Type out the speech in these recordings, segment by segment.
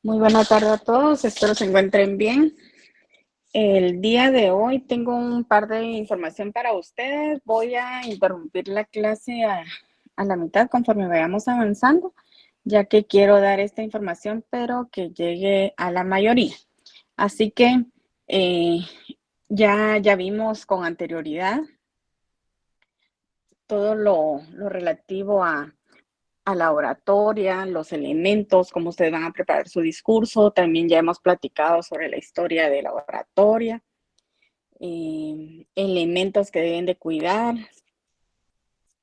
Muy buena tarde a todos, espero se encuentren bien. El día de hoy tengo un par de información para ustedes. Voy a interrumpir la clase a la mitad conforme vayamos avanzando, ya que quiero dar esta información, pero que llegue a la mayoría. Así que eh, ya vimos con anterioridad todo lo relativo a la oratoria, los elementos, cómo ustedes van a preparar su discurso. También ya hemos platicado sobre la historia de la oratoria, elementos que deben de cuidar,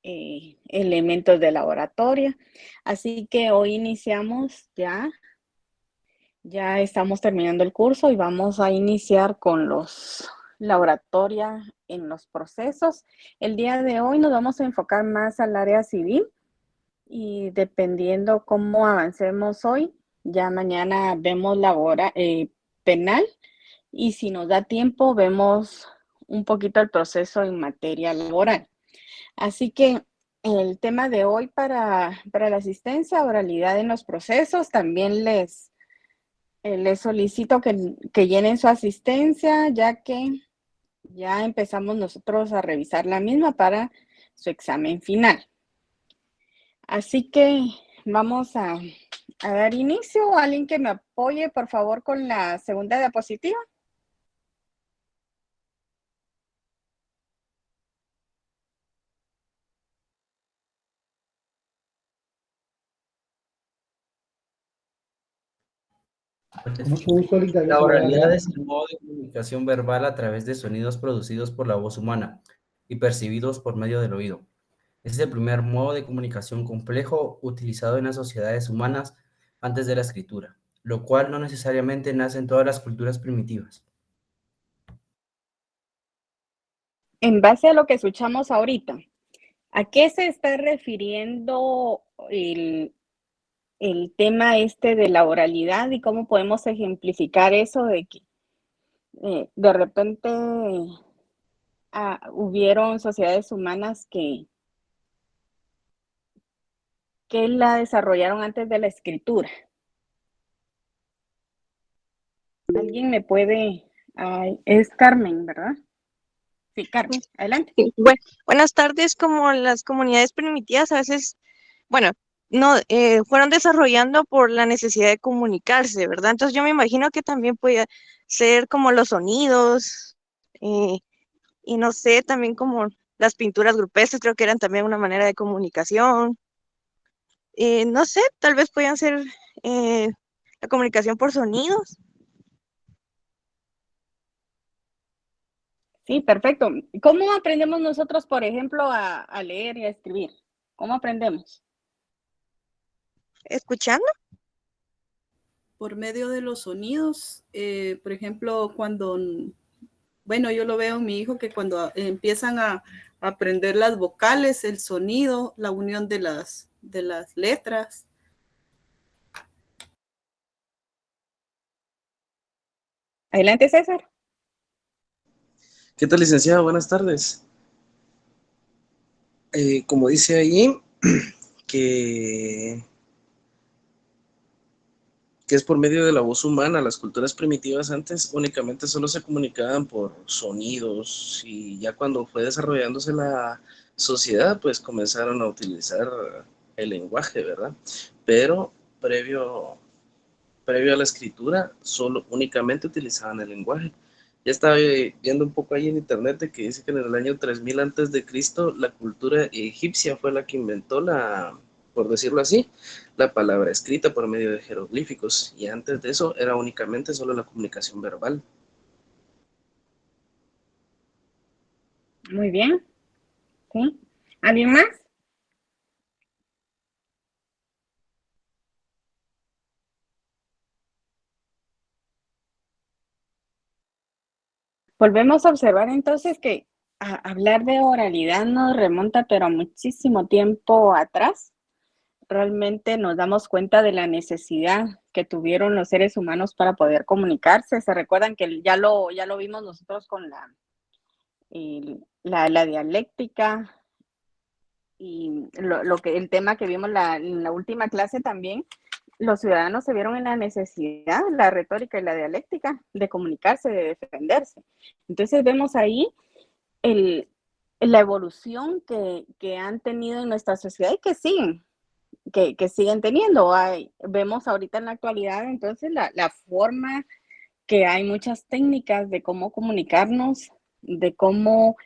elementos de la oratoria. Así que hoy iniciamos ya estamos terminando el curso y vamos a iniciar con la oratoria en los procesos. El día de hoy nos vamos a enfocar más al área civil. Y dependiendo cómo avancemos hoy, ya mañana vemos la hora penal y si nos da tiempo vemos un poquito el proceso en materia laboral. Así que el tema de hoy para la asistencia, oralidad en los procesos, también les solicito que llenen su asistencia, ya que ya empezamos nosotros a revisar la misma para su examen final. Así que vamos a dar inicio. Alguien que me apoye, por favor, con la segunda diapositiva. Con mucho gusto, Linda, yo La se lo voy a oralidad leer. es el modo de comunicación verbal a través de sonidos producidos por la voz humana y percibidos por medio del oído. Es el primer modo de comunicación complejo utilizado en las sociedades humanas antes de la escritura, lo cual no necesariamente nace en todas las culturas primitivas. En base a lo que escuchamos ahorita, ¿a qué se está refiriendo el tema este de la oralidad y cómo podemos ejemplificar eso de que de repente hubieron sociedades humanas que la desarrollaron antes de la escritura? ¿Alguien me puede? Es Carmen, ¿verdad? Sí, Carmen, adelante. Sí, buenas tardes. Como las comunidades primitivas a veces, bueno, no, fueron desarrollando por la necesidad de comunicarse, ¿verdad? Entonces yo me imagino que también podía ser como los sonidos, eh, y no sé, también como las pinturas rupestres, creo que eran también una manera de comunicación. No sé, tal vez podían ser eh, la comunicación por sonidos. Sí, perfecto. ¿Cómo aprendemos nosotros, por ejemplo, a leer y a escribir? ¿Cómo aprendemos? ¿Escuchando? Por medio de los sonidos, por ejemplo, bueno, yo lo veo en mi hijo que cuando empiezan a aprender las vocales, el sonido, la unión de las letras. Adelante, César. ¿Qué tal, licenciada? Buenas tardes. Como dice ahí, que, que es por medio de la voz humana. Las culturas primitivas antes únicamente solo se comunicaban por sonidos y ya cuando fue desarrollándose la sociedad, pues comenzaron a utilizar el lenguaje, ¿verdad? Pero previo a la escritura, solo únicamente utilizaban el lenguaje. Ya estaba viendo un poco ahí en internet de que dice que en el año 3000 antes de Cristo la cultura egipcia fue la que inventó por decirlo así, la palabra escrita por medio de jeroglíficos, y antes de eso era únicamente solo la comunicación verbal. Muy bien. ¿Sí? ¿Alguien más? Volvemos a observar entonces que hablar de oralidad nos remonta, pero a muchísimo tiempo atrás. Realmente nos damos cuenta de la necesidad que tuvieron los seres humanos para poder comunicarse. Se recuerdan que ya lo vimos nosotros con la dialéctica y el tema que vimos en la última clase también, los ciudadanos se vieron en la necesidad, la retórica y la dialéctica, de comunicarse, de defenderse. Entonces vemos ahí la evolución que han tenido en nuestra sociedad y que siguen teniendo. Vemos ahorita en la actualidad, entonces, la forma que hay muchas técnicas de cómo comunicarnos, de cómo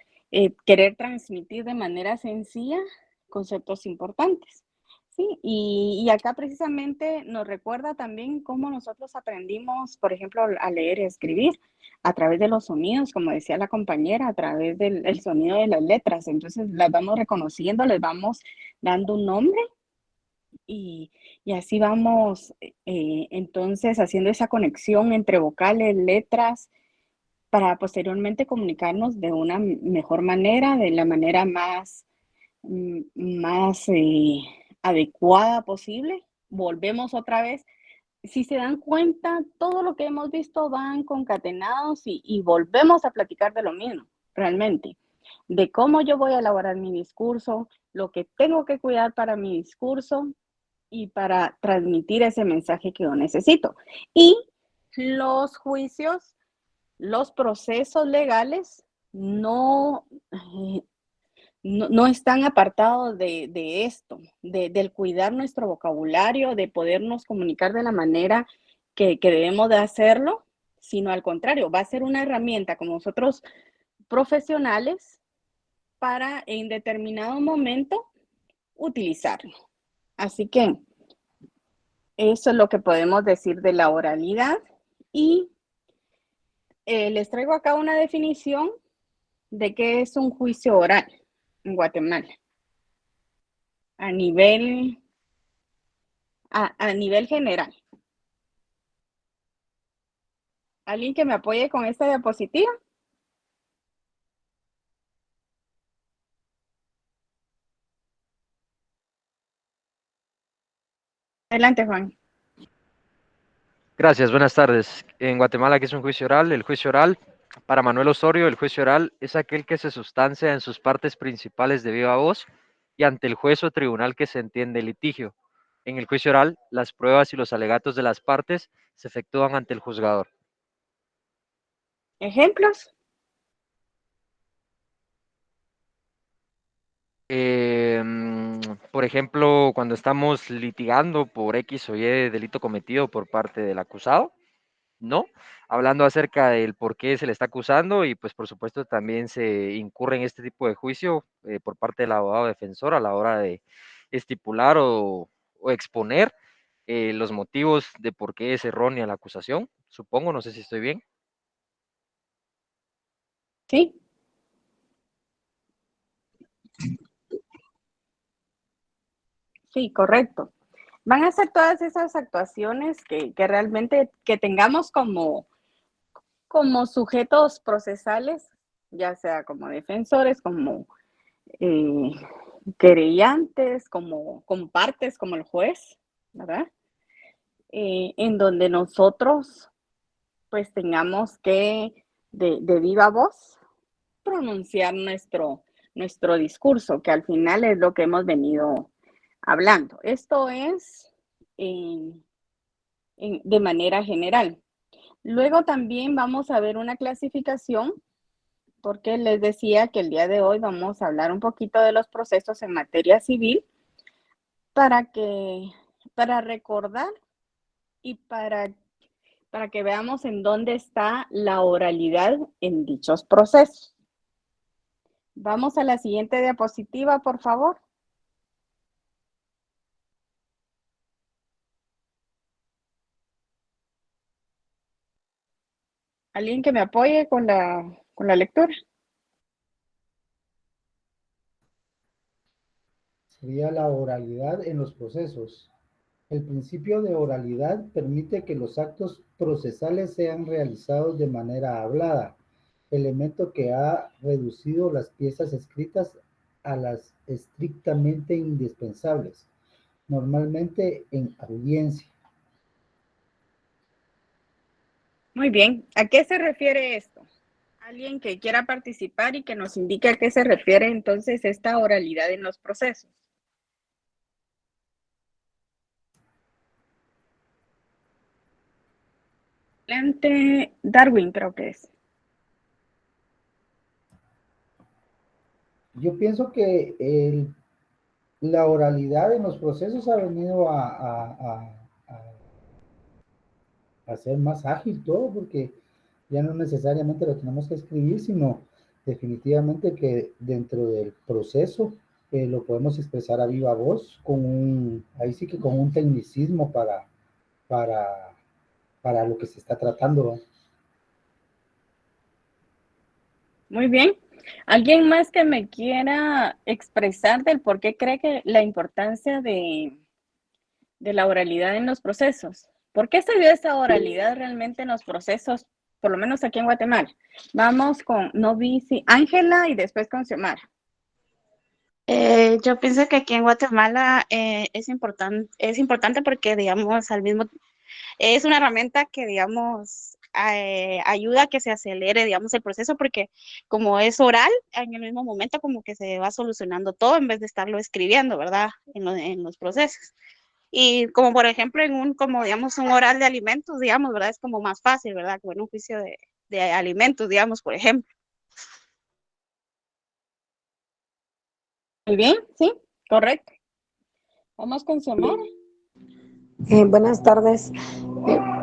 querer transmitir de manera sencilla conceptos importantes. Sí, y acá precisamente nos recuerda también cómo nosotros aprendimos, por ejemplo, a leer y escribir a través de los sonidos, como decía la compañera, a través del sonido de las letras. Entonces las vamos reconociendo, les vamos dando un nombre y así vamos entonces haciendo esa conexión entre vocales, letras, para posteriormente comunicarnos de una mejor manera, de la manera más adecuada posible. Volvemos otra vez. Si se dan cuenta, todo lo que hemos visto van concatenados y volvemos a platicar de lo mismo, realmente, de cómo yo voy a elaborar mi discurso, lo que tengo que cuidar para mi discurso y para transmitir ese mensaje que yo necesito. Y los juicios, los procesos legales no están apartados de esto, del cuidar nuestro vocabulario, de podernos comunicar de la manera que debemos de hacerlo, sino al contrario, va a ser una herramienta como nosotros profesionales para en determinado momento utilizarlo. Así que eso es lo que podemos decir de la oralidad y les traigo acá una definición de qué es un juicio oral en Guatemala. A nivel general. ¿Alguien que me apoye con esta diapositiva? Adelante, Juan. Gracias, buenas tardes. En Guatemala, ¿qué es un juicio oral? El juicio oral, para Manuel Osorio, el juicio oral es aquel que se sustancia en sus partes principales de viva voz y ante el juez o tribunal que se entiende el litigio. En el juicio oral, las pruebas y los alegatos de las partes se efectúan ante el juzgador. ¿Ejemplos? Por ejemplo, cuando estamos litigando por X o Y delito cometido por parte del acusado, ¿no? Hablando acerca del por qué se le está acusando y pues por supuesto también se incurre en este tipo de juicio por parte del abogado defensor a la hora de estipular o exponer los motivos de por qué es errónea la acusación, supongo, no sé si estoy bien. Sí. Sí, correcto. Van a ser todas esas actuaciones que realmente que tengamos como sujetos procesales, ya sea como defensores, como querellantes, como partes, como el juez, ¿verdad? En donde nosotros pues tengamos que de viva voz pronunciar nuestro discurso, que al final es lo que hemos venido hablando. Esto es de manera general. Luego también vamos a ver una clasificación, porque les decía que el día de hoy vamos a hablar un poquito de los procesos en materia civil para recordar y para que veamos en dónde está la oralidad en dichos procesos. Vamos a la siguiente diapositiva, por favor. ¿Alguien que me apoye con la lectura? Sería la oralidad en los procesos. El principio de oralidad permite que los actos procesales sean realizados de manera hablada, elemento que ha reducido las piezas escritas a las estrictamente indispensables, normalmente en audiencia. Muy bien. ¿A qué se refiere esto? Alguien que quiera participar y que nos indique a qué se refiere entonces esta oralidad en los procesos. Adelante, Darwin, creo que es. Yo pienso que la oralidad en los procesos ha venido a ser más ágil todo, porque ya no necesariamente lo tenemos que escribir, sino definitivamente que dentro del proceso lo podemos expresar a viva voz ahí sí que con un tecnicismo para, para lo que se está tratando. Muy bien. ¿Alguien más que me quiera expresar del por qué cree que la importancia de la oralidad en los procesos? ¿Por qué se dio esa oralidad realmente en los procesos, por lo menos aquí en Guatemala? Vamos con Novici, Ángela y después con Xiomara. Yo pienso que aquí en Guatemala es importante porque, digamos, es una herramienta que, digamos, ayuda a que se acelere, digamos, el proceso, porque como es oral, en el mismo momento como que se va solucionando todo en vez de estarlo escribiendo, ¿verdad? En los procesos. Y como por ejemplo como digamos, un oral de alimentos, digamos, ¿verdad? Es como más fácil, ¿verdad? Como en un juicio de alimentos, digamos, por ejemplo. Muy bien, sí, correcto. Vamos con Xiomara. Buenas tardes.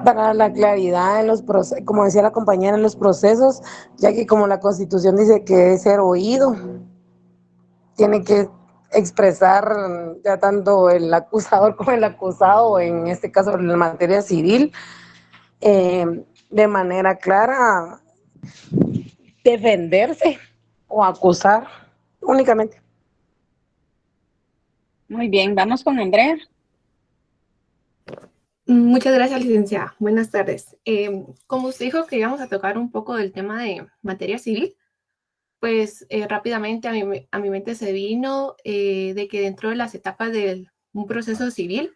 Para la claridad en los procesos, como decía la compañera, en los procesos, ya que como la Constitución dice que debe ser oído, tiene que expresar ya tanto el acusador como el acusado, en este caso en la materia civil, de manera clara, defenderse o acusar únicamente. Muy bien, vamos con Andrea. Muchas gracias, licenciada. Buenas tardes. Como usted dijo que íbamos a tocar un poco del tema de materia civil, pues rápidamente a mi mente se vino de que dentro de las etapas de un proceso civil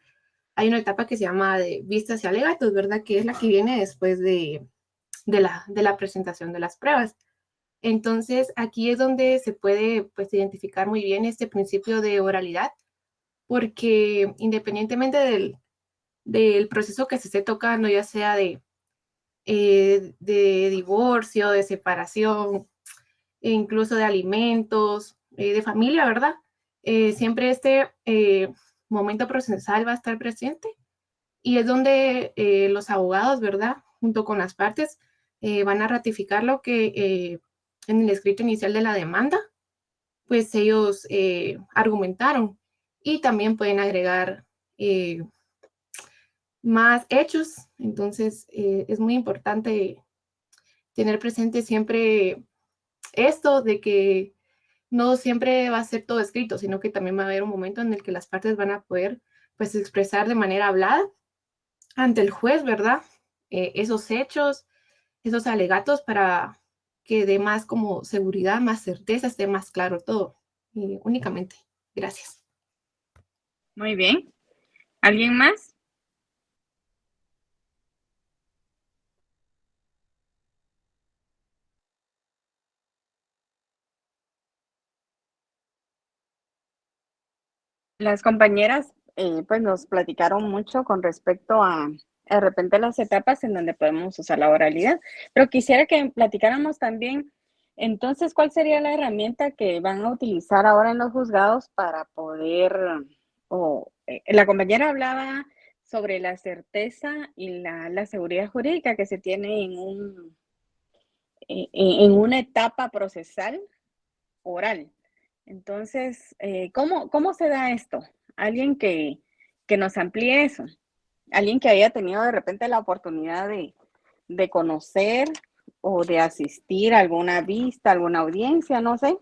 hay una etapa que se llama de vistas y alegatos, ¿verdad? Que es la que viene después de la presentación de las pruebas. Entonces, aquí es donde se puede pues, identificar muy bien este principio de oralidad, porque independientemente del proceso que se esté tocando, ya sea de divorcio, de separación, e incluso de alimentos, de familia, ¿verdad? Siempre este momento procesal va a estar presente y es donde los abogados, ¿verdad? Junto con las partes van a ratificar lo que en el escrito inicial de la demanda, pues ellos argumentaron y también pueden agregar más hechos. Entonces, es muy importante tener presente siempre esto de que no siempre va a ser todo escrito, sino que también va a haber un momento en el que las partes van a poder pues expresar de manera hablada ante el juez, ¿verdad? Esos hechos, esos alegatos para que dé más como seguridad, más certeza, esté más claro todo. Únicamente. Gracias. Muy bien. ¿Alguien más? Las compañeras pues nos platicaron mucho con respecto a de repente las etapas en donde podemos usar la oralidad, pero quisiera que platicáramos también entonces cuál sería la herramienta que van a utilizar ahora en los juzgados para poder, la compañera hablaba sobre la certeza y la seguridad jurídica que se tiene en una etapa procesal oral. Entonces, ¿cómo se da esto? Alguien que nos amplíe eso. Alguien que haya tenido de repente la oportunidad de conocer o de asistir a alguna vista, alguna audiencia, no sé.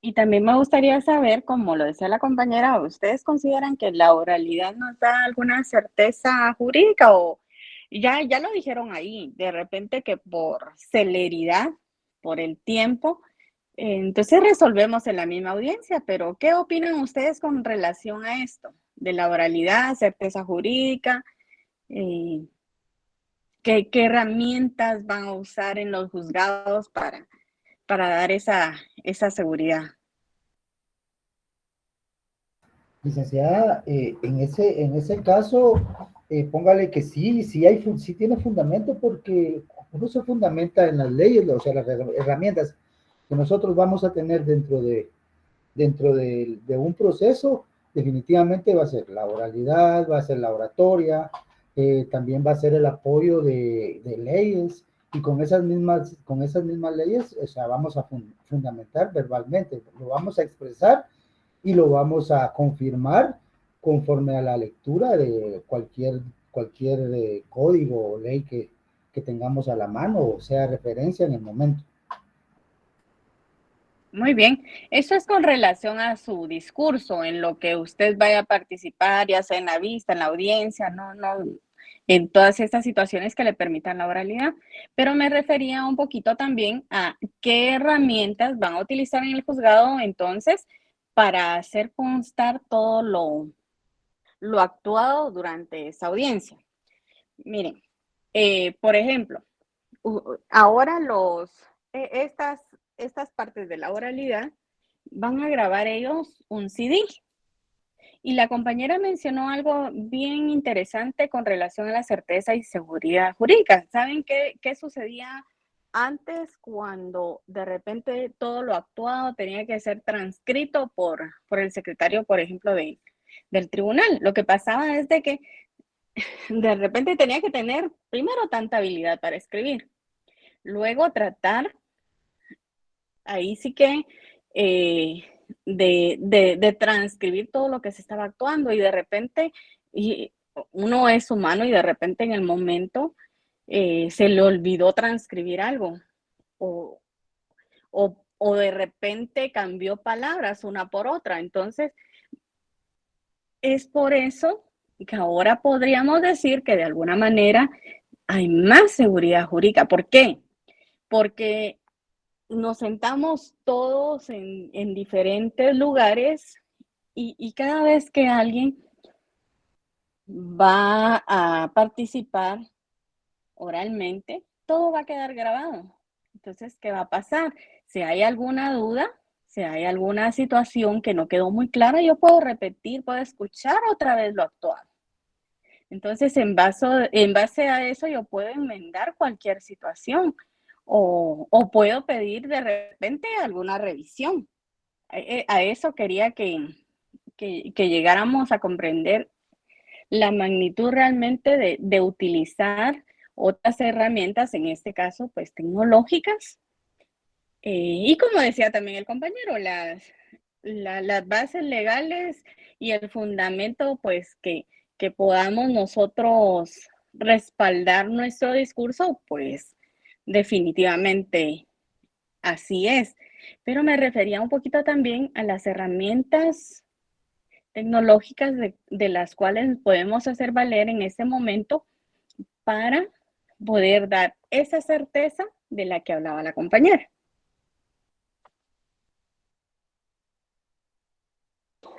Y también me gustaría saber, como lo decía la compañera, ¿ustedes consideran que la oralidad nos da alguna certeza jurídica o ya lo dijeron ahí, de repente que por celeridad, por el tiempo, entonces resolvemos en la misma audiencia, pero ¿qué opinan ustedes con relación a esto? De la oralidad, certeza jurídica, ¿Qué herramientas van a usar en los juzgados para dar esa seguridad? Licenciada, en ese caso, póngale que sí, sí tiene fundamento porque uno se fundamenta en las leyes, o sea, las herramientas que nosotros vamos a tener dentro de un proceso, definitivamente va a ser la oralidad, va a ser la oratoria, también va a ser el apoyo de leyes, y con esas mismas leyes, o sea, vamos a fundamentar verbalmente, lo vamos a expresar y lo vamos a confirmar conforme a la lectura de cualquier código o ley que tengamos a la mano o sea referencia en el momento. Muy bien, eso es con relación a su discurso, en lo que usted vaya a participar, ya sea en la vista, en la audiencia, no, en todas estas situaciones que le permitan la oralidad, pero me refería un poquito también a qué herramientas van a utilizar en el juzgado entonces para hacer constar todo lo actuado durante esa audiencia. Miren, por ejemplo, ahora estas partes de la oralidad van a grabar ellos un CD. Y la compañera mencionó algo bien interesante con relación a la certeza y seguridad jurídica. ¿Saben qué sucedía antes cuando de repente todo lo actuado tenía que ser transcrito por el secretario, por ejemplo, del tribunal? Lo que pasaba es de que de repente tenía que tener primero tanta habilidad para escribir, luego tratar, ahí sí que de transcribir todo lo que se estaba actuando, y de repente uno es humano y de repente en el momento se le olvidó transcribir algo o de repente cambió palabras una por otra. Entonces, es por eso que ahora podríamos decir que de alguna manera hay más seguridad jurídica. ¿Por qué? Porque nos sentamos todos en diferentes lugares y cada vez que alguien va a participar oralmente, todo va a quedar grabado. Entonces, ¿qué va a pasar? Si hay alguna duda, si hay alguna situación que no quedó muy clara, yo puedo repetir, puedo escuchar otra vez lo actuado. Entonces, en base a eso, yo puedo enmendar cualquier situación o puedo pedir de repente alguna revisión. A eso quería que llegáramos a comprender la magnitud realmente de utilizar otras herramientas, en este caso, pues tecnológicas. Y como decía también el compañero, las bases legales y el fundamento, pues que podamos nosotros respaldar nuestro discurso, pues definitivamente así es. Pero me refería un poquito también a las herramientas tecnológicas de las cuales podemos hacer valer en este momento para poder dar esa certeza de la que hablaba la compañera.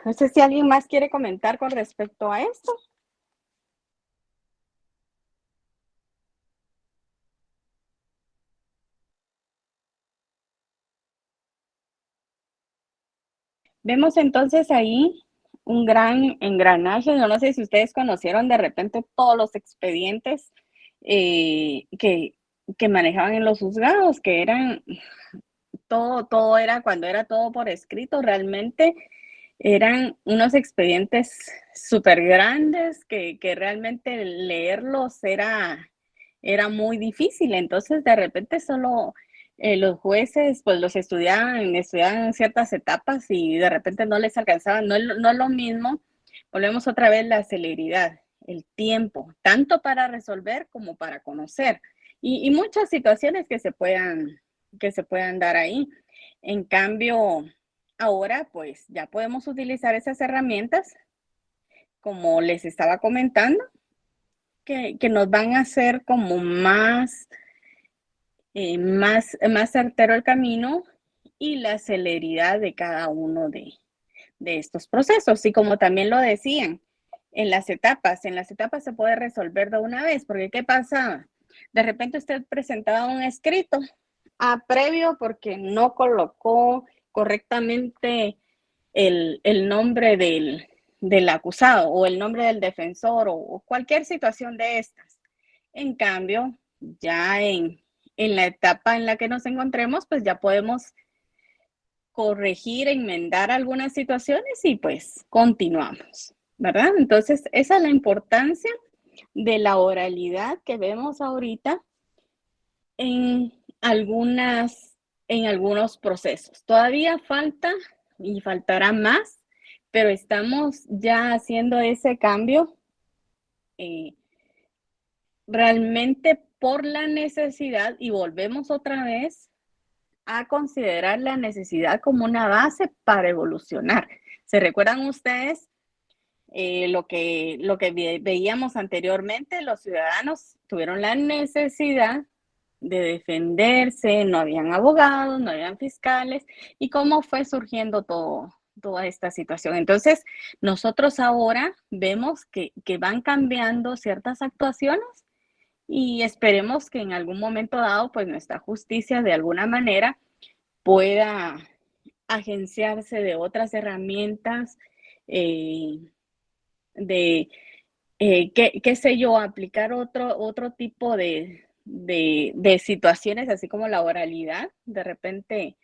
No sé si alguien más quiere comentar con respecto a esto. Vemos entonces ahí un gran engranaje. Yo no sé si ustedes conocieron de repente todos los expedientes que manejaban en los juzgados, que eran todo era cuando era todo por escrito, realmente eran unos expedientes súper grandes que realmente leerlos era muy difícil. Entonces, de repente solo los jueces, pues los estudiaban ciertas etapas y de repente no les alcanzaban. No es lo mismo, volvemos otra vez la celeridad, el tiempo, tanto para resolver como para conocer. Y muchas situaciones que se puedan dar ahí. En cambio, ahora pues ya podemos utilizar esas herramientas, como les estaba comentando, que nos van a hacer como más certero el camino y la celeridad de cada uno de estos procesos. Y como también lo decían, en las etapas se puede resolver de una vez, porque ¿qué pasa? De repente usted presentaba un escrito previo porque no colocó correctamente el nombre del acusado o el nombre del defensor o cualquier situación de estas. En cambio, ya en la etapa en la que nos encontremos, pues ya podemos corregir, enmendar algunas situaciones y pues continuamos, ¿verdad? Entonces, esa es la importancia de la oralidad que vemos ahorita en algunos procesos. Todavía falta y faltará más, pero estamos ya haciendo ese cambio realmente por la necesidad, y volvemos otra vez a considerar la necesidad como una base para evolucionar. ¿Se recuerdan ustedes lo que veíamos anteriormente? Los ciudadanos tuvieron la necesidad de defenderse, no habían abogados, no habían fiscales, y cómo fue surgiendo toda esta situación. Entonces, nosotros ahora vemos que van cambiando ciertas actuaciones y esperemos que en algún momento dado, pues nuestra justicia de alguna manera pueda agenciarse de otras herramientas, qué sé yo, aplicar otro tipo de situaciones, así como la oralidad, de repente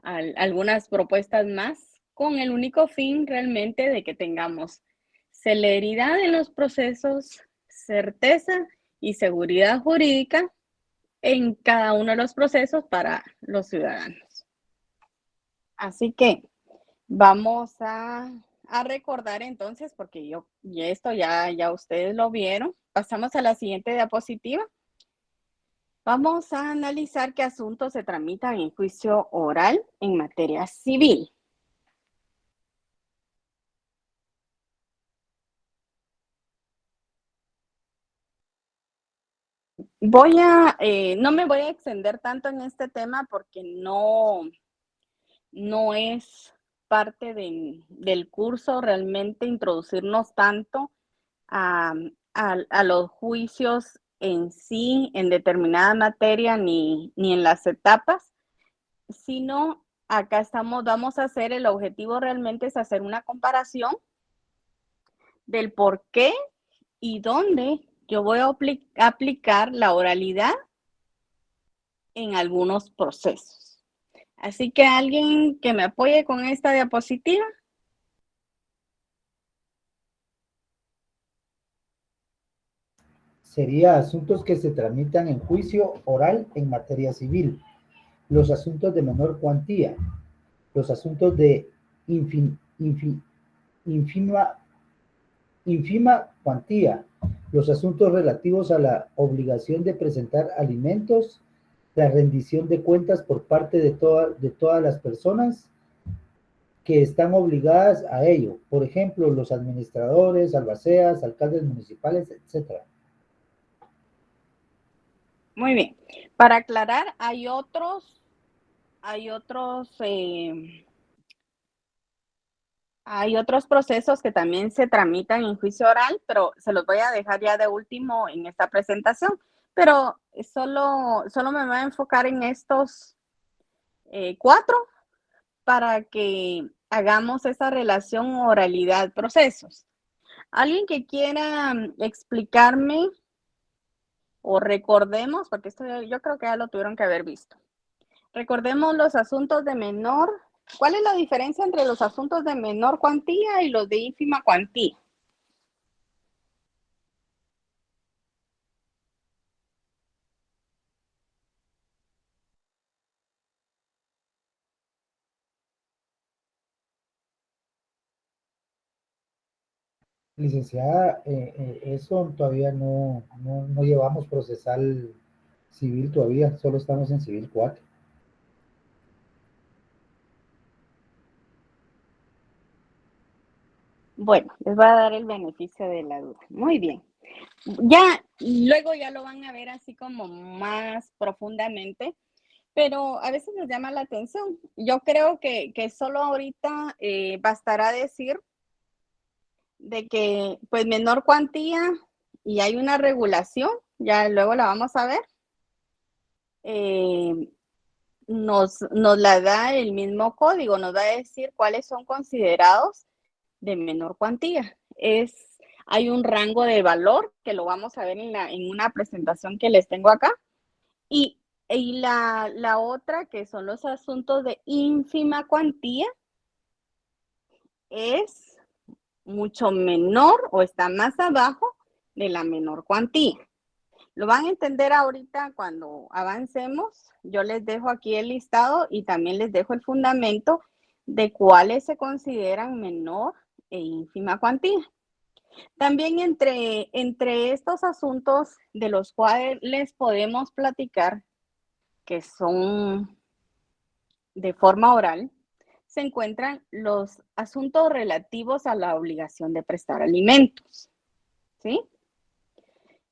algunas propuestas más, con el único fin realmente de que tengamos celeridad en los procesos, certeza y seguridad jurídica en cada uno de los procesos para los ciudadanos. Así que vamos a recordar entonces, porque esto ya ustedes lo vieron. Pasamos a la siguiente diapositiva. Vamos a analizar qué asuntos se tramitan en juicio oral en materia civil. No me voy a extender tanto en este tema porque no es parte del curso realmente introducirnos tanto a los juicios en sí, en determinada materia, ni en las etapas, sino acá vamos a hacer, el objetivo realmente es hacer una comparación del por qué y dónde yo voy a aplicar la oralidad en algunos procesos. Así que alguien que me apoye con esta diapositiva. Sería asuntos que se tramitan en juicio oral en materia civil, los asuntos de menor cuantía, los asuntos de ínfima cuantía, los asuntos relativos a la obligación de presentar alimentos, la rendición de cuentas por parte de todas las personas que están obligadas a ello, por ejemplo, los administradores, albaceas, alcaldes municipales, etc. Muy bien. Para aclarar, hay otros procesos que también se tramitan en juicio oral, pero se los voy a dejar ya de último en esta presentación. Pero solo me voy a enfocar en estos 4 para que hagamos esa relación oralidad-procesos. ¿Alguien que quiera explicarme o recordemos, porque esto yo creo que ya lo tuvieron que haber visto? Recordemos los asuntos de menor. ¿Cuál es la diferencia entre los asuntos de menor cuantía y los de ínfima cuantía? Licenciada, eso todavía no llevamos procesal civil todavía, solo estamos en civil 4. Bueno, les voy a dar el beneficio de la duda. Muy bien. Luego ya lo van a ver así como más profundamente, pero a veces nos llama la atención. Yo creo que solo ahorita bastará decir de que pues menor cuantía y hay una regulación ya luego la vamos a ver, nos la da el mismo código, nos va a decir cuáles son considerados de menor cuantía. Hay un rango de valor que lo vamos a ver en una presentación que les tengo acá. Y la otra, que son los asuntos de ínfima cuantía, es mucho menor o está más abajo de la menor cuantía. Lo van a entender ahorita cuando avancemos. Yo les dejo aquí el listado y también les dejo el fundamento de cuáles se consideran menor e ínfima cuantía. También entre estos asuntos de los cuales podemos platicar, que son de forma oral, se encuentran los asuntos relativos a la obligación de prestar alimentos, ¿sí?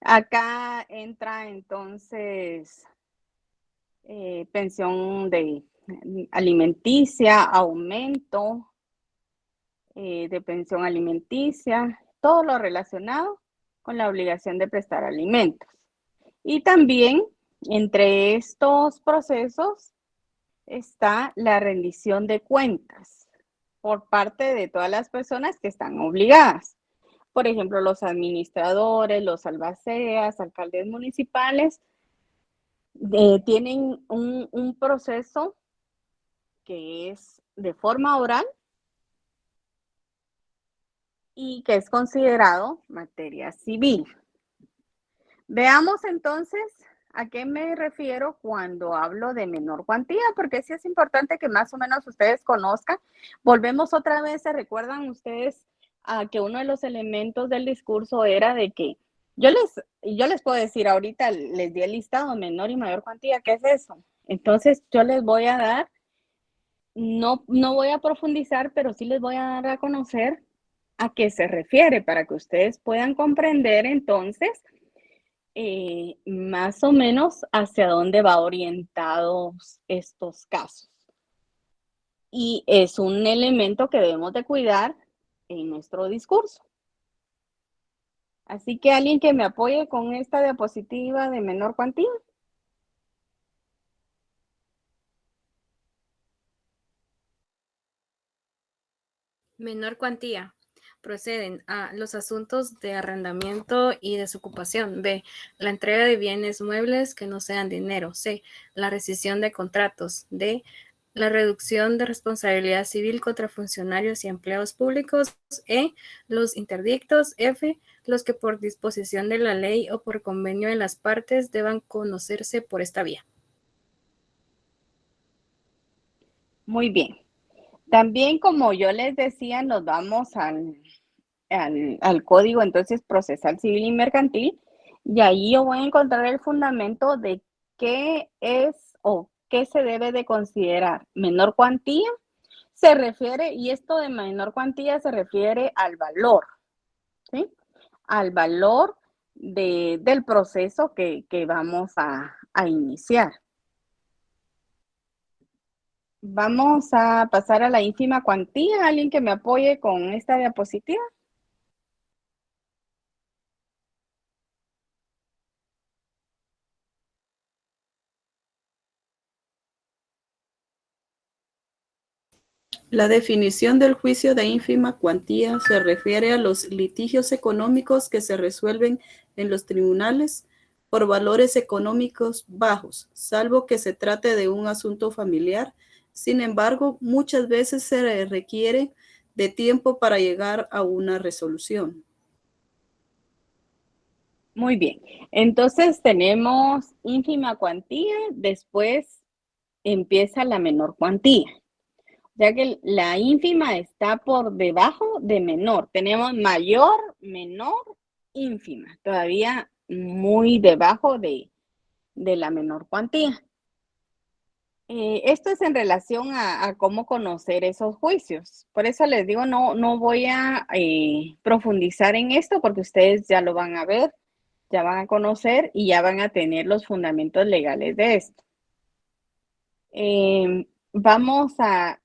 Acá entra entonces pensión alimenticia, aumento de pensión alimenticia, todo lo relacionado con la obligación de prestar alimentos. Y también entre estos procesos está la rendición de cuentas por parte de todas las personas que están obligadas. Por ejemplo, los administradores, los albaceas, alcaldes municipales, tienen un proceso que es de forma oral y que es considerado materia civil. Veamos entonces a qué me refiero cuando hablo de menor cuantía, porque sí es importante que más o menos ustedes conozcan. Volvemos otra vez, ¿se recuerdan ustedes a que uno de los elementos del discurso era de que yo les puedo decir ahorita, les di el listado menor y mayor cuantía, ¿qué es eso? Entonces yo les voy a dar, no voy a profundizar, pero sí les voy a dar a conocer a qué se refiere para que ustedes puedan comprender entonces más o menos hacia dónde va orientados estos casos. Y es un elemento que debemos de cuidar en nuestro discurso. Así que alguien que me apoye con esta diapositiva de menor cuantía. Menor cuantía. Proceden a los asuntos de arrendamiento y desocupación. B. La entrega de bienes muebles que no sean dinero. C. La rescisión de contratos. D. La reducción de responsabilidad civil contra funcionarios y empleados públicos. E. Los interdictos. F. Los que por disposición de la ley o por convenio de las partes deban conocerse por esta vía. Muy bien. También, como yo les decía, nos vamos al Código entonces procesal civil y mercantil, y ahí yo voy a encontrar el fundamento de qué es o qué se debe de considerar. Menor cuantía se refiere, y esto de menor cuantía se refiere al valor, ¿sí? Al valor del proceso que vamos a iniciar. Vamos a pasar a la ínfima cuantía. ¿Alguien que me apoye con esta diapositiva? La definición del juicio de ínfima cuantía se refiere a los litigios económicos que se resuelven en los tribunales por valores económicos bajos, salvo que se trate de un asunto familiar. Sin embargo, muchas veces se requiere de tiempo para llegar a una resolución. Muy bien. Entonces tenemos ínfima cuantía, después empieza la menor cuantía. O sea que la ínfima está por debajo de menor. Tenemos mayor, menor, ínfima. Todavía muy debajo de la menor cuantía. Esto es en relación a cómo conocer esos juicios. Por eso les digo, no voy a profundizar en esto porque ustedes ya lo van a ver, ya van a conocer y ya van a tener los fundamentos legales de esto. Vamos a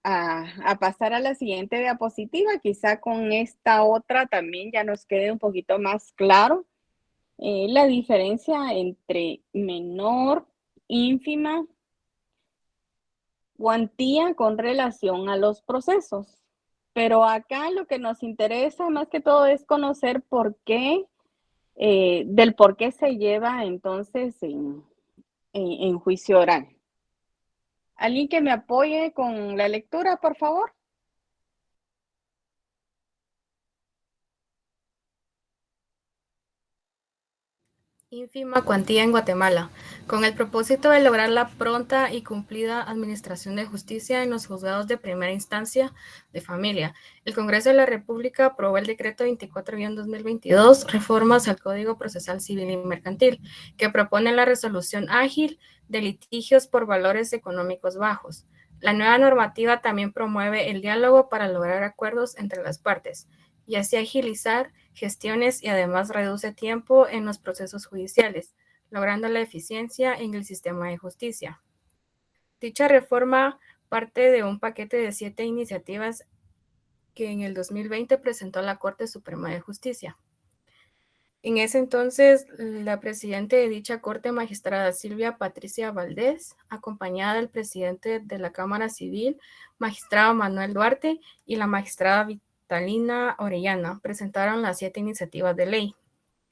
pasar a la siguiente diapositiva. Quizá con esta otra también ya nos quede un poquito más claro la diferencia entre menor, ínfima, cuantía con relación a los procesos. Pero acá lo que nos interesa más que todo es conocer por qué, del por qué se lleva entonces en juicio oral. ¿Alguien que me apoye con la lectura, por favor? Ínfima cuantía en Guatemala, con el propósito de lograr la pronta y cumplida administración de justicia en los juzgados de primera instancia de familia. El Congreso de la República aprobó el decreto 24-2022, reformas al Código Procesal Civil y Mercantil, que propone la resolución ágil de litigios por valores económicos bajos. La nueva normativa también promueve el diálogo para lograr acuerdos entre las partes y así agilizar gestiones y además reduce tiempo en los procesos judiciales, logrando la eficiencia en el sistema de justicia. Dicha reforma parte de un paquete de 7 iniciativas que en el 2020 presentó la Corte Suprema de Justicia. En ese entonces, la presidenta de dicha Corte, magistrada Silvia Patricia Valdés, acompañada del presidente de la Cámara Civil, magistrado Manuel Duarte, y la magistrada Vitalina Orellana, presentaron las 7 iniciativas de ley.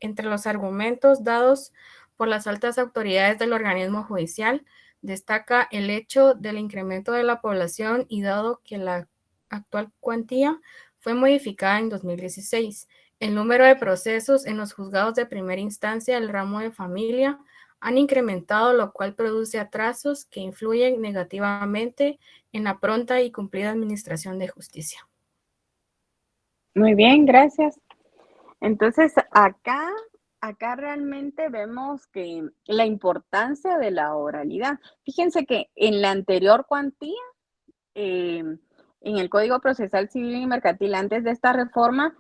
Entre los argumentos dados por las altas autoridades del organismo judicial, destaca el hecho del incremento de la población y dado que la actual cuantía fue modificada en 2016. El número de procesos en los juzgados de primera instancia del ramo de familia han incrementado, lo cual produce atrasos que influyen negativamente en la pronta y cumplida administración de justicia. Muy bien, gracias. Entonces, acá realmente vemos que la importancia de la oralidad. Fíjense que en la anterior cuantía, en el Código Procesal Civil y Mercantil, antes de esta reforma,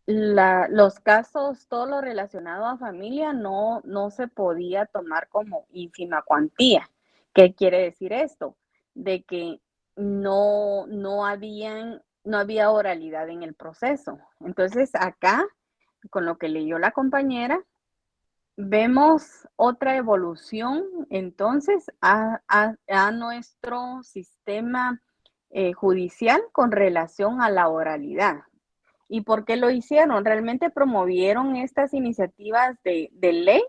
los casos, todo lo relacionado a familia, no se podía tomar como ínfima cuantía. ¿Qué quiere decir esto? De que no había oralidad en el proceso. Entonces, acá, con lo que leyó la compañera, vemos otra evolución entonces a nuestro sistema judicial con relación a la oralidad. ¿Y por qué lo hicieron? Realmente promovieron estas iniciativas de ley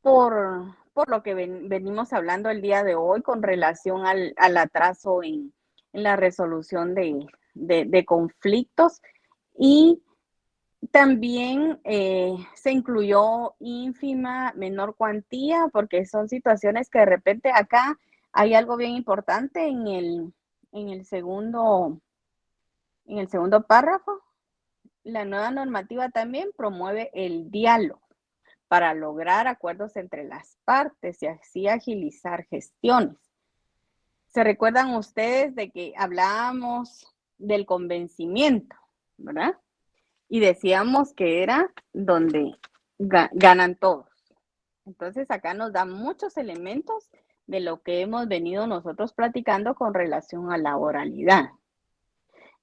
por lo que venimos hablando el día de hoy con relación al atraso en la resolución de conflictos, y también se incluyó ínfima, menor cuantía, porque son situaciones que de repente acá hay algo bien importante en el segundo párrafo. La nueva normativa también promueve el diálogo para lograr acuerdos entre las partes y así agilizar gestiones. ¿Se recuerdan ustedes de que hablábamos del convencimiento, verdad? Y decíamos que era donde ganan todos. Entonces acá nos da muchos elementos de lo que hemos venido nosotros platicando con relación a la oralidad.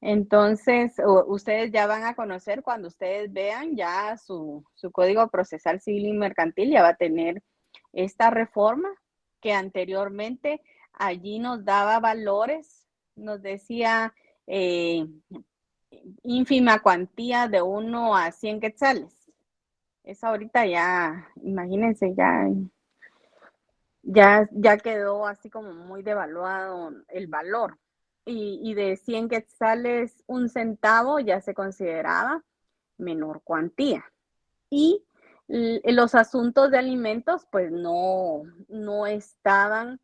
Entonces, ustedes ya van a conocer, cuando ustedes vean ya su Código Procesal Civil y Mercantil, ya va a tener esta reforma que anteriormente allí nos daba valores, nos decía ínfima cuantía de 1 a 100 quetzales. Eso ahorita ya, imagínense, ya quedó así como muy devaluado el valor. Y de 100 quetzales, 1 centavo ya se consideraba menor cuantía. Y los asuntos de alimentos, pues no estaban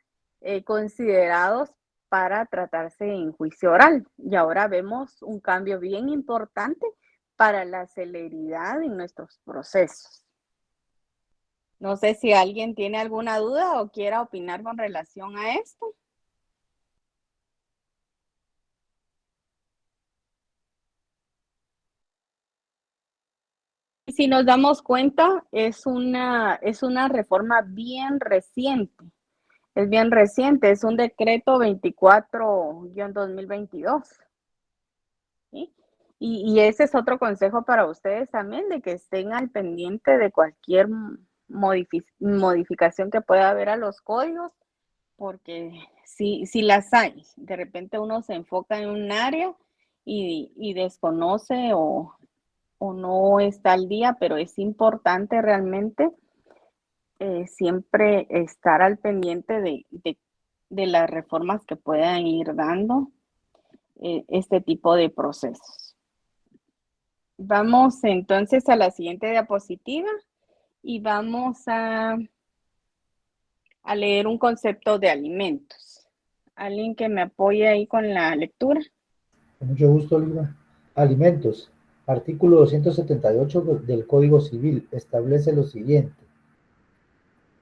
considerados para tratarse en juicio oral. Y ahora vemos un cambio bien importante para la celeridad en nuestros procesos. No sé si alguien tiene alguna duda o quiera opinar con relación a esto. Si nos damos cuenta, es una reforma bien reciente. Es bien reciente, es un decreto 24-2022. ¿Sí? Y ese es otro consejo para ustedes también, de que estén al pendiente de cualquier modificación que pueda haber a los códigos, porque si las hay, de repente uno se enfoca en un área y desconoce o no está al día, pero es importante realmente siempre estar al pendiente de las reformas que puedan ir dando este tipo de procesos. Vamos entonces a la siguiente diapositiva y vamos a leer un concepto de alimentos. ¿Alguien que me apoye ahí con la lectura? Con mucho gusto, Olivia. Alimentos. Artículo 278 del Código Civil establece lo siguiente.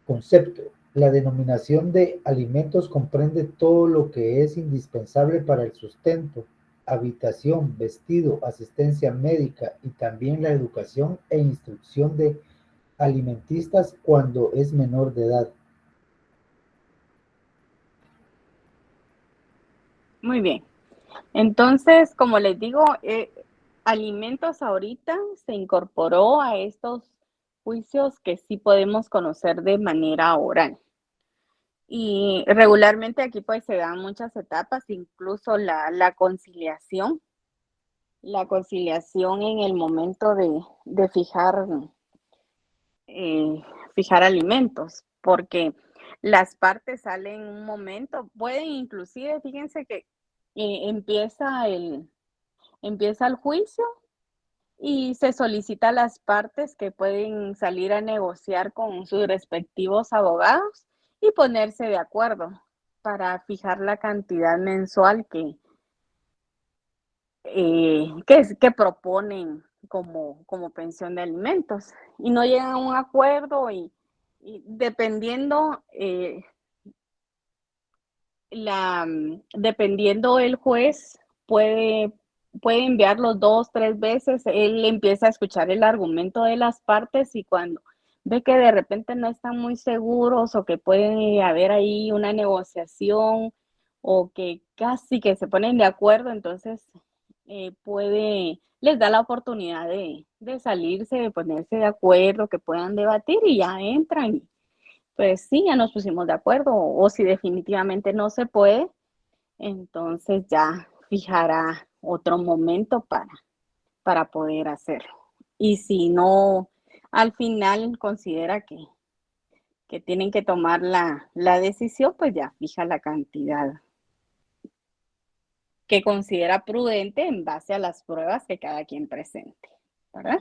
Concepto. La denominación de alimentos comprende todo lo que es indispensable para el sustento, habitación, vestido, asistencia médica y también la educación e instrucción de alimentistas cuando es menor de edad. Muy bien. Entonces, como les digo, alimentos ahorita se incorporó a estos juicios que sí podemos conocer de manera oral. Y regularmente aquí pues se dan muchas etapas, incluso la conciliación. La conciliación en el momento de fijar alimentos, porque las partes salen en un momento, pueden inclusive, fíjense que empieza el juicio y se solicita a las partes que pueden salir a negociar con sus respectivos abogados y ponerse de acuerdo para fijar la cantidad mensual que proponen como pensión de alimentos. Y no llegan a un acuerdo y dependiendo dependiendo el juez puede enviarlo 2, 3 veces, él empieza a escuchar el argumento de las partes y cuando ve que de repente no están muy seguros o que puede haber ahí una negociación o que casi que se ponen de acuerdo, entonces les da la oportunidad de salirse, de ponerse de acuerdo, que puedan debatir y ya entran. Pues sí, ya nos pusimos de acuerdo, o si definitivamente no se puede, entonces ya fijará otro momento para poder hacerlo. Y si no, al final considera que tienen que tomar la decisión, pues ya fija la cantidad que considera prudente en base a las pruebas que cada quien presente, ¿verdad?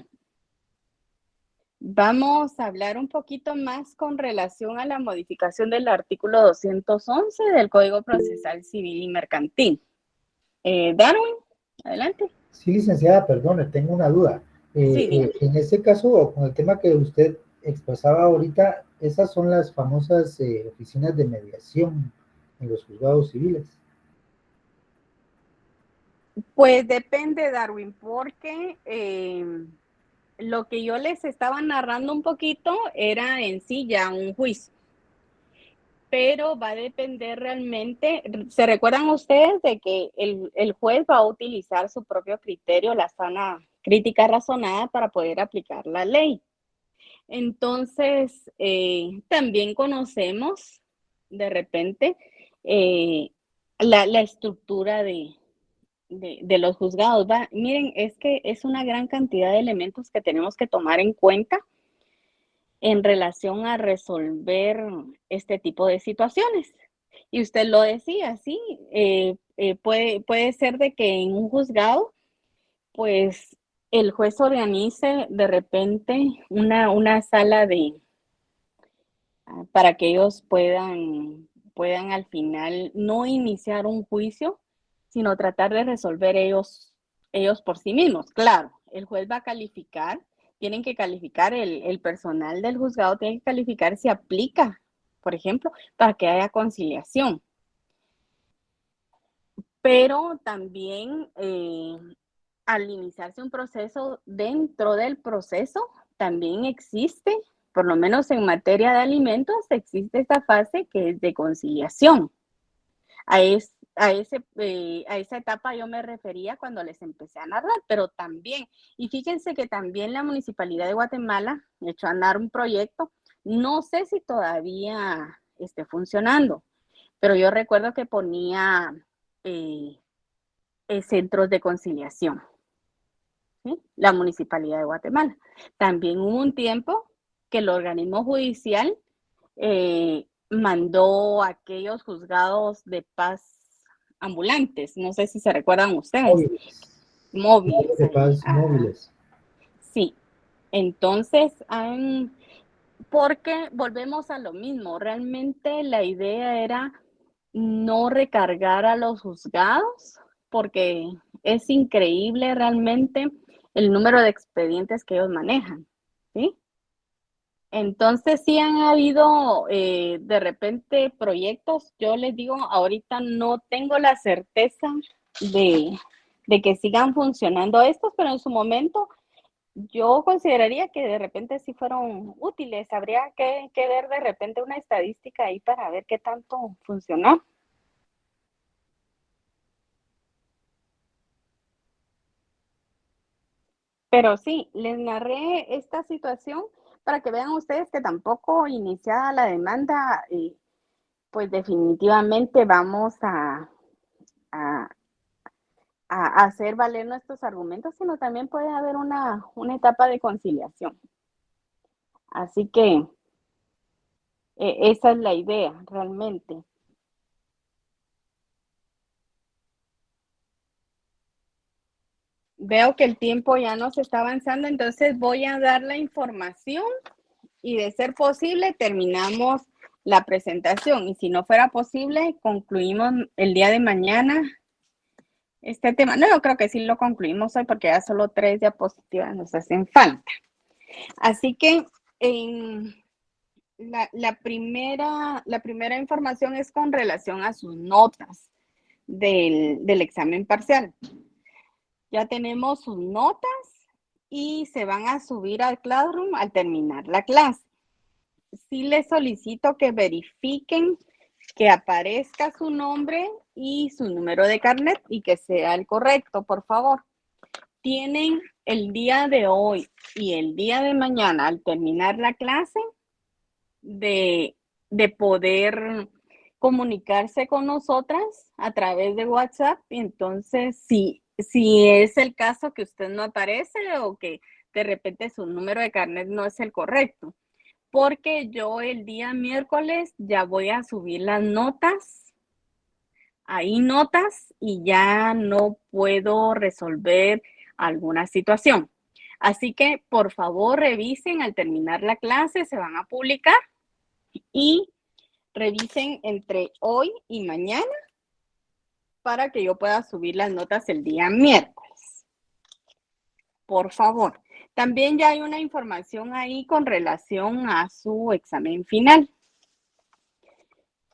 Vamos a hablar un poquito más con relación a la modificación del artículo 211 del Código Procesal Civil y Mercantil. Darwin, adelante. Sí, licenciada, perdone, tengo una duda. Sí, en este caso, con el tema que usted expresaba ahorita, esas son las famosas oficinas de mediación en los juzgados civiles. Pues depende, Darwin, porque lo que yo les estaba narrando un poquito era en sí ya un juicio, pero va a depender realmente, ¿se recuerdan ustedes de que el juez va a utilizar su propio criterio, la sana crítica razonada para poder aplicar la ley? Entonces, también conocemos de repente la estructura de los juzgados. Miren, es que es una gran cantidad de elementos que tenemos que tomar en cuenta en relación a resolver este tipo de situaciones. Y usted lo decía, sí, puede ser de que en un juzgado, pues el juez organice de repente una sala para que ellos puedan al final no iniciar un juicio, sino tratar de resolver ellos por sí mismos. Claro, el juez va a calificar, tienen que calificar, el personal del juzgado tiene que calificar si aplica, por ejemplo, para que haya conciliación. Pero también al iniciarse un proceso, dentro del proceso también existe, por lo menos en materia de alimentos, existe esta fase que es de conciliación. a esa etapa yo me refería cuando les empecé a narrar, pero también, y fíjense que también la Municipalidad de Guatemala echó a andar un proyecto, no sé si todavía esté funcionando, pero yo recuerdo que ponía centros de conciliación, ¿sí? La Municipalidad de Guatemala. También hubo un tiempo que el organismo judicial mandó aquellos juzgados de paz ambulantes, no sé si se recuerdan ustedes. Móviles. De paz móviles. Sí, entonces, porque volvemos a lo mismo, realmente la idea era no recargar a los juzgados, porque es increíble realmente el número de expedientes que ellos manejan, ¿sí? Entonces sí han habido de repente proyectos, yo les digo, ahorita no tengo la certeza de que sigan funcionando estos, pero en su momento yo consideraría que de repente sí fueron útiles. Habría que ver de repente una estadística ahí para ver qué tanto funcionó. Pero sí, les narré esta situación para que vean ustedes que tampoco iniciada la demanda, pues definitivamente vamos a hacer valer nuestros argumentos, sino también puede haber una etapa de conciliación. Así que esa es la idea, realmente. Veo que el tiempo ya nos está avanzando, entonces voy a dar la información y de ser posible terminamos la presentación. Y si no fuera posible, concluimos el día de mañana este tema. No, yo creo que sí lo concluimos hoy porque ya solo 3 diapositivas nos hacen falta. Así que la primera información es con relación a sus notas del examen parcial. Ya tenemos sus notas y se van a subir al Classroom al terminar la clase. Sí les solicito que verifiquen que aparezca su nombre y su número de carnet y que sea el correcto, por favor. Tienen el día de hoy y el día de mañana al terminar la clase de poder comunicarse con nosotras a través de WhatsApp. Y entonces, si es el caso que usted no aparece o que de repente su número de carnet no es el correcto, porque yo el día miércoles ya voy a subir las notas, y ya no puedo resolver alguna situación. Así que, por favor, revisen al terminar la clase, se van a publicar y revisen entre hoy y mañana para que yo pueda subir las notas el día miércoles. Por favor. También ya hay una información ahí con relación a su examen final.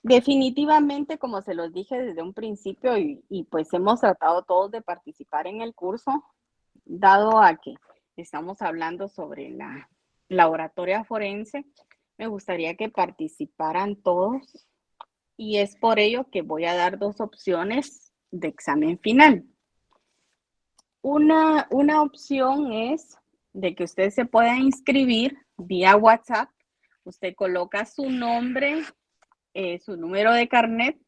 Definitivamente, como se los dije desde un principio, y pues hemos tratado todos de participar en el curso, dado a que estamos hablando sobre la oratoria forense, me gustaría que participaran todos y es por ello que voy a dar 2 opciones de examen final. Una opción es de que usted se pueda inscribir vía WhatsApp. Usted coloca su nombre, su número de carnet.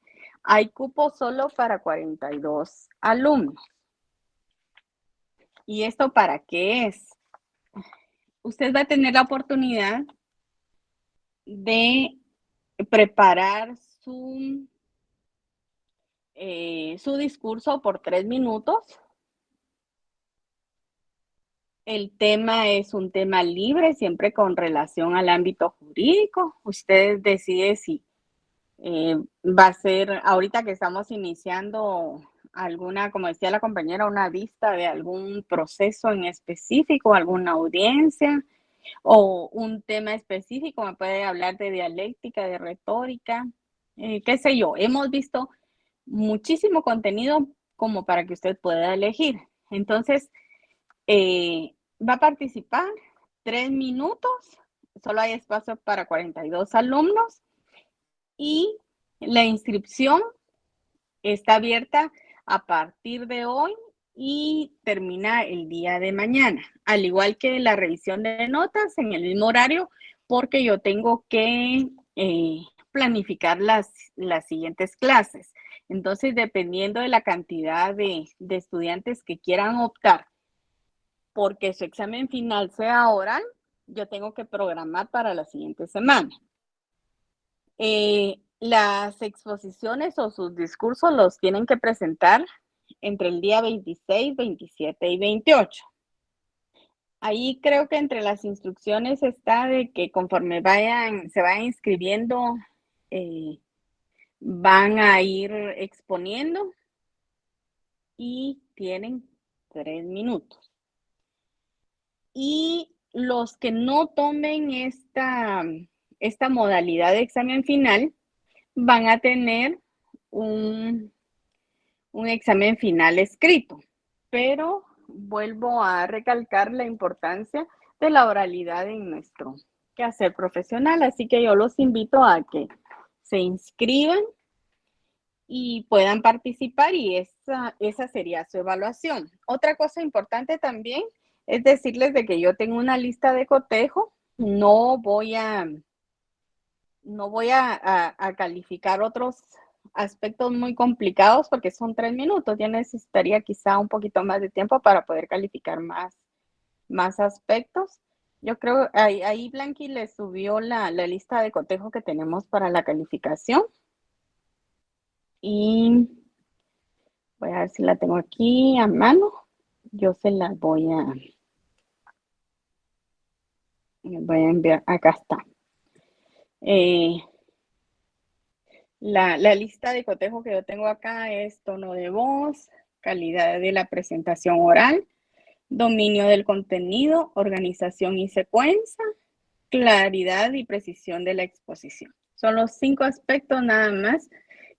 Hay cupo solo para 42 alumnos. ¿Y esto para qué es? Usted va a tener la oportunidad de preparar su discurso por 3 minutos. El tema es un tema libre, siempre con relación al ámbito jurídico. Usted decide si va a ser, ahorita que estamos iniciando alguna, como decía la compañera, una vista de algún proceso en específico, alguna audiencia o un tema específico, me puede hablar de dialéctica, de retórica, qué sé yo. Hemos visto muchísimo contenido como para que usted pueda elegir. Entonces, va a participar 3 minutos, solo hay espacio para 42 alumnos y la inscripción Está abierta a partir de hoy y termina el día de mañana, al igual que la revisión de notas en el mismo horario, porque yo tengo que planificar las siguientes clases. Entonces, dependiendo de la cantidad de estudiantes que quieran optar porque su examen final sea oral, yo tengo que programar para la siguiente semana. Las exposiciones o sus discursos los tienen que presentar entre el día 26, 27 y 28. Ahí creo que entre las instrucciones está de que conforme se vayan inscribiendo, van a ir exponiendo y tienen 3 minutos. Y los que no tomen esta modalidad de examen final van a tener un examen final escrito, pero vuelvo a recalcar la importancia de la oralidad en nuestro quehacer profesional, así que yo los invito a que se inscriban y puedan participar y esa sería su evaluación. Otra cosa importante también es decirles de que yo tengo una lista de cotejo, no voy a calificar otros aspectos muy complicados porque son 3 minutos. Ya necesitaría quizá un poquito más de tiempo para poder calificar más aspectos. Yo creo, ahí Blanqui le subió la lista de cotejo que tenemos para la calificación. Y voy a ver si la tengo aquí a mano. Yo se las voy a enviar. Acá está. La lista de cotejo que yo tengo acá es tono de voz, calidad de la presentación oral, dominio del contenido, organización y secuencia, claridad y precisión de la exposición. Son los 5 aspectos nada más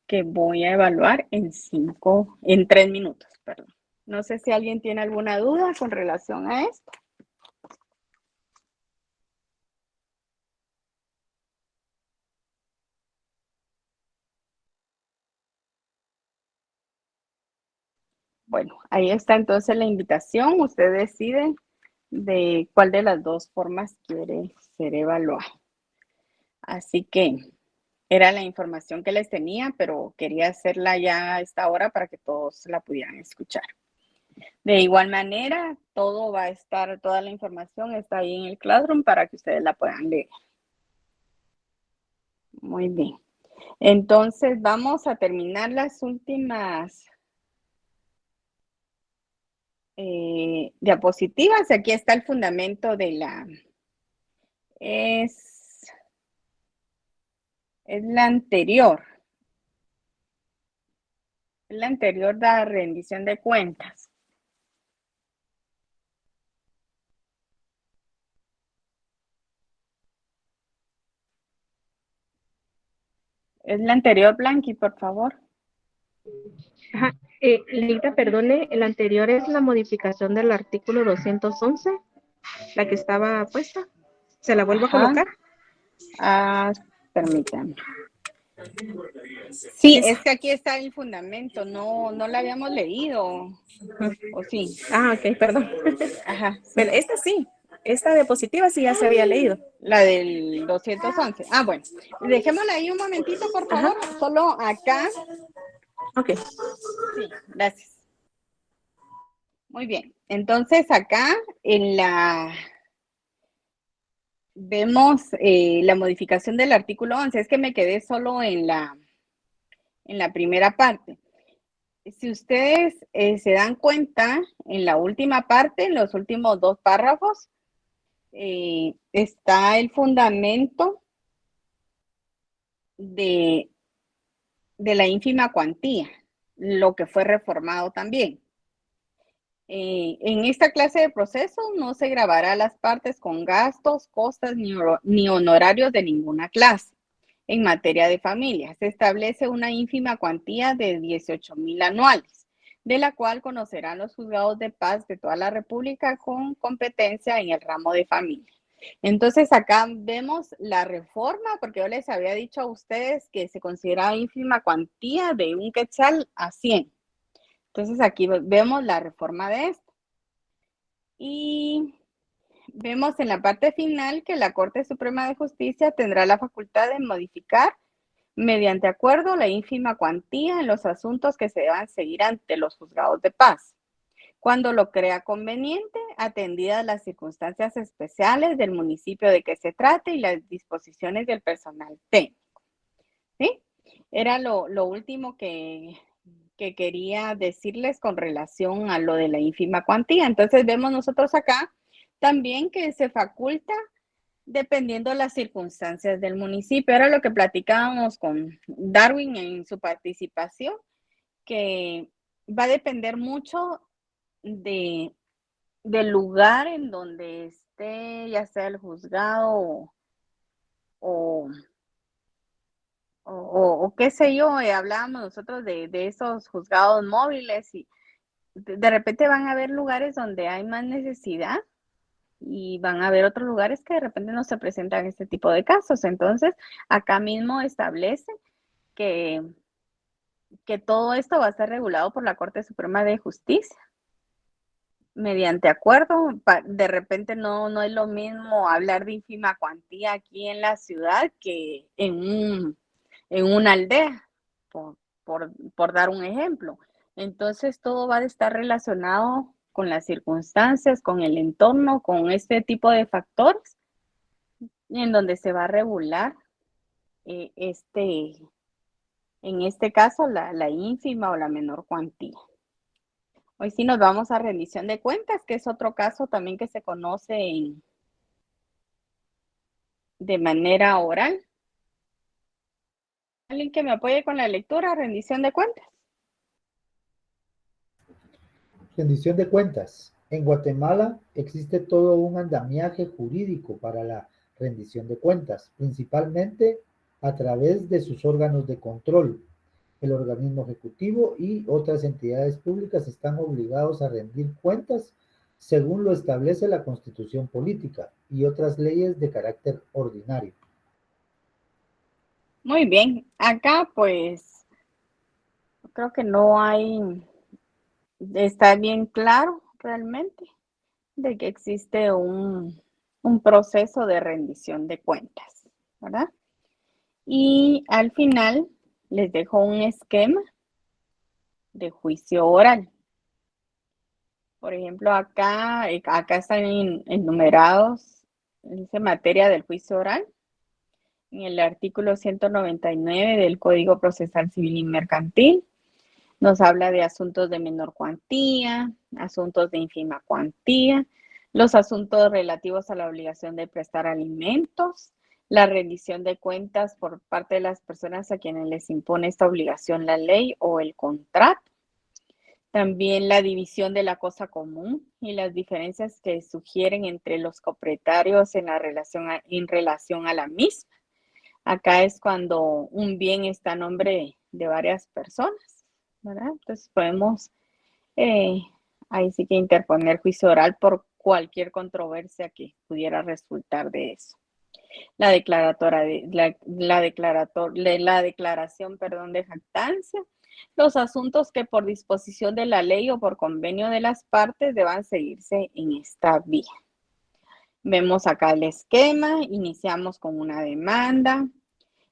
que voy a evaluar en 3 minutos, perdón. No sé si alguien tiene alguna duda con relación a esto. Bueno, ahí está entonces la invitación. Usted decide de cuál de las dos formas quiere ser evaluado. Así que era la información que les tenía, pero quería hacerla ya a esta hora para que todos la pudieran escuchar. De igual manera, toda la información está ahí en el Classroom para que ustedes la puedan leer. Muy bien. Entonces, vamos a terminar las últimas diapositivas. Aquí está el fundamento de es la anterior. Es la anterior de la rendición de cuentas. Es la anterior, Blanqui, por favor. Ajá. Lita, perdone, el anterior es la modificación del artículo 211, la que estaba puesta. ¿Se la vuelvo a colocar? Permítanme. Sí, es que aquí está el fundamento, no la habíamos leído, ¿o sí? Ok, perdón. Ajá. Sí. Bueno, esta diapositiva sí ya se había leído. La del 211. Bueno, dejémosla ahí un momentito, por favor. Ajá. Solo acá. Ok. Sí, gracias. Muy bien, entonces acá vemos la modificación del artículo 11. Es que me quedé solo en la primera parte. Si ustedes se dan cuenta, en la última parte, en los últimos 2 párrafos, está el fundamento de la ínfima cuantía, lo que fue reformado también. En esta clase de procesos no se grabará las partes con gastos, costas ni honorarios de ninguna clase. En materia de familia, se establece una ínfima cuantía de 18,000 anuales, de la cual conocerán los juzgados de paz de toda la República con competencia en el ramo de familia. Entonces acá vemos la reforma, porque yo les había dicho a ustedes que se consideraba ínfima cuantía de 1 quetzal a 100. Entonces aquí vemos la reforma de esto. Y vemos en la parte final que la Corte Suprema de Justicia tendrá la facultad de modificar mediante acuerdo la ínfima cuantía en los asuntos que se deban seguir ante los juzgados de paz, cuando lo crea conveniente, atendidas las circunstancias especiales del municipio de que se trate y las disposiciones del personal técnico. ¿Sí? Era lo último que quería decirles con relación a lo de la ínfima cuantía. Entonces vemos nosotros acá también que se faculta dependiendo de las circunstancias del municipio. Era lo que platicábamos con Darwin en su participación, que va a depender mucho del lugar en donde esté, ya sea el juzgado o qué sé yo, hablábamos nosotros de esos juzgados móviles y de repente van a haber lugares donde hay más necesidad y van a haber otros lugares que de repente no se presentan este tipo de casos. Entonces, acá mismo establece que todo esto va a ser regulado por la Corte Suprema de Justicia mediante acuerdo. De repente no es lo mismo hablar de ínfima cuantía aquí en la ciudad que en una aldea, por dar un ejemplo. Entonces, todo va a estar relacionado con las circunstancias, con el entorno, con este tipo de factores, en donde se va a regular en este caso la ínfima o la menor cuantía. Hoy sí nos vamos a rendición de cuentas, que es otro caso también que se conoce de manera oral. ¿Alguien que me apoye con la lectura? Rendición de cuentas. Rendición de cuentas. En Guatemala existe todo un andamiaje jurídico para la rendición de cuentas, principalmente a través de sus órganos de control. El organismo ejecutivo y otras entidades públicas están obligados a rendir cuentas según lo establece la Constitución Política y otras leyes de carácter ordinario. Muy bien. Acá, pues, creo que no hay, está bien claro realmente de que existe un proceso de rendición de cuentas, ¿verdad? Y al final les dejo un esquema de juicio oral. Por ejemplo, acá están enumerados, dice materia del juicio oral, en el artículo 199 del Código Procesal Civil y Mercantil. Nos habla de asuntos de menor cuantía, asuntos de ínfima cuantía, los asuntos relativos a la obligación de prestar alimentos, la rendición de cuentas por parte de las personas a quienes les impone esta obligación la ley o el contrato. También la división de la cosa común y las diferencias que sugieren entre los copropietarios en relación a la misma. Acá es cuando un bien está a nombre de varias personas, ¿verdad? Entonces podemos ahí sí que interponer juicio oral por cualquier controversia que pudiera resultar de eso. La declaración de jactancia, los asuntos que por disposición de la ley o por convenio de las partes deban seguirse en esta vía. Vemos acá el esquema, iniciamos con una demanda,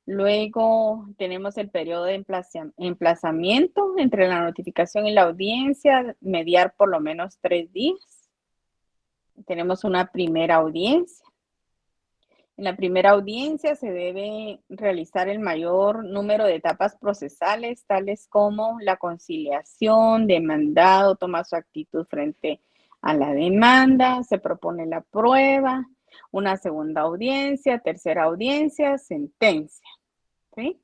luego tenemos el periodo de emplazamiento entre la notificación y la audiencia, mediar por lo menos 3 días. Tenemos una primera audiencia. En la primera audiencia se debe realizar el mayor número de etapas procesales, tales como la conciliación, demandado toma su actitud frente a la demanda, se propone la prueba, una segunda audiencia, tercera audiencia, sentencia, ¿sí?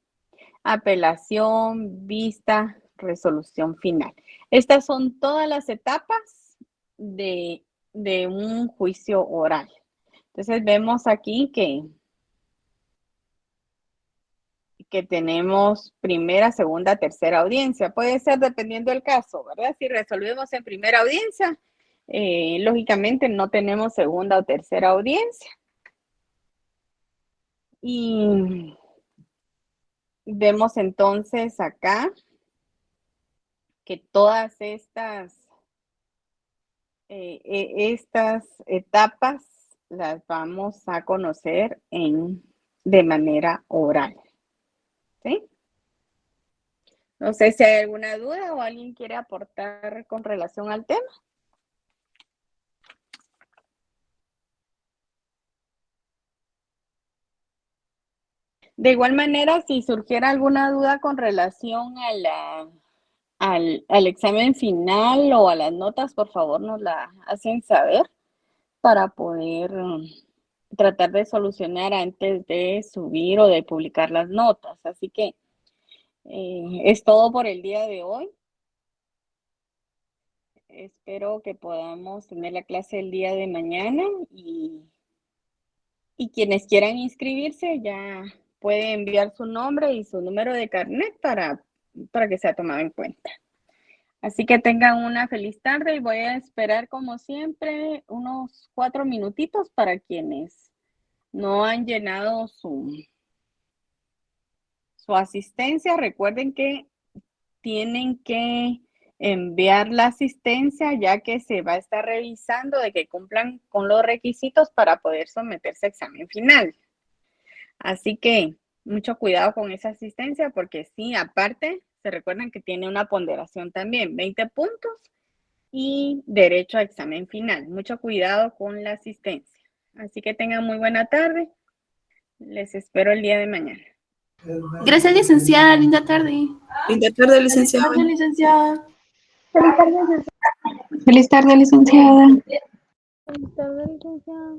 Apelación, vista, resolución final. Estas son todas las etapas de un juicio oral. Entonces vemos aquí que tenemos primera, segunda, tercera audiencia. Puede ser dependiendo del caso, ¿verdad? Si resolvemos en primera audiencia, lógicamente no tenemos segunda o tercera audiencia. Y vemos entonces acá que todas estas etapas las vamos a conocer de manera oral. ¿Sí? No sé si hay alguna duda o alguien quiere aportar con relación al tema. De igual manera, si surgiera alguna duda con relación al examen final o a las notas, por favor nos la hacen saber para poder tratar de solucionar antes de subir o de publicar las notas. Así que es todo por el día de hoy. Espero que podamos tener la clase el día de mañana y quienes quieran inscribirse ya pueden enviar su nombre y su número de carnet para que sea tomado en cuenta. Así que tengan una feliz tarde y voy a esperar como siempre unos 4 minutitos para quienes no han llenado su asistencia. Recuerden que tienen que enviar la asistencia ya que se va a estar revisando de que cumplan con los requisitos para poder someterse a examen final. Así que mucho cuidado con esa asistencia porque sí, aparte, se recuerdan que tiene una ponderación también, 20 puntos y derecho a examen final. Mucho cuidado con la asistencia. Así que tengan muy buena tarde. Les espero el día de mañana. Gracias, licenciada. Linda tarde. Linda tarde, licenciada. Feliz tarde, licenciada. Feliz tarde, licenciada. Feliz tarde, licenciada.